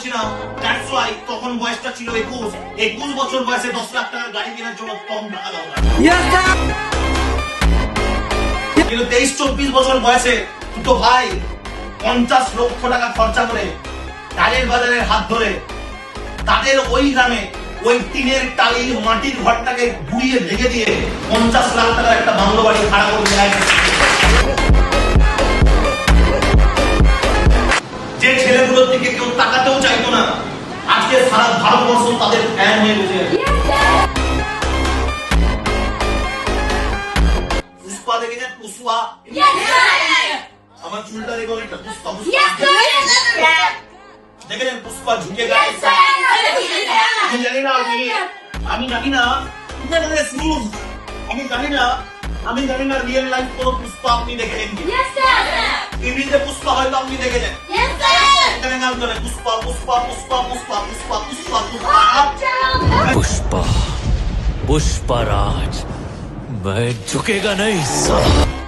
করছিলাম, that's why তখন বয়সটা ছিল 21 বছর বয়সে 10 লাখ টাকার গাড়ি কেনার জন্য কম টাকা দরকার। কিন্তু 23-24 বছর বয়সে দুটো ভাই 50 লক্ষ টাকা খরচা করে টাইলের বাজারের হাত ধরে তাদের ওই গ্রামে ওই টিনের টালি মাটির ঘরটাকে ঘুরিয়ে ভেঙে দিয়ে 50 লাখ টাকার একটা বাংলো বাড়ি ভাড়া করে দেয়। যে ছেলেগুলোর দিকে কেউ তাকাতেও চাইতো না, আজকে সারা ভারতবর্ষ তাদের ফ্যান হয়ে বসে আছে। পুষ্পা দেখেছেন? পুষ্পা আমার চুলটা দেখো, পুষ্পা দেখেছেন? পুষ্পা ঝুঁকে গায়ে আমি জানি না, আমি জানি না আমি জানি না রিয়েল লাইফ কোনো পুষ্পা আপনি দেখেছেন কি? টিভিতে পুষ্পা হয়তো আপনি দেখেছেন, এখানে নাম ধরে পুষ্পা পুষ্পা পুষ্পা পুষ্পা পুষ্পা পুষ্পা पुष्पा पुष्पराज मैं झुकेगा नहीं साला।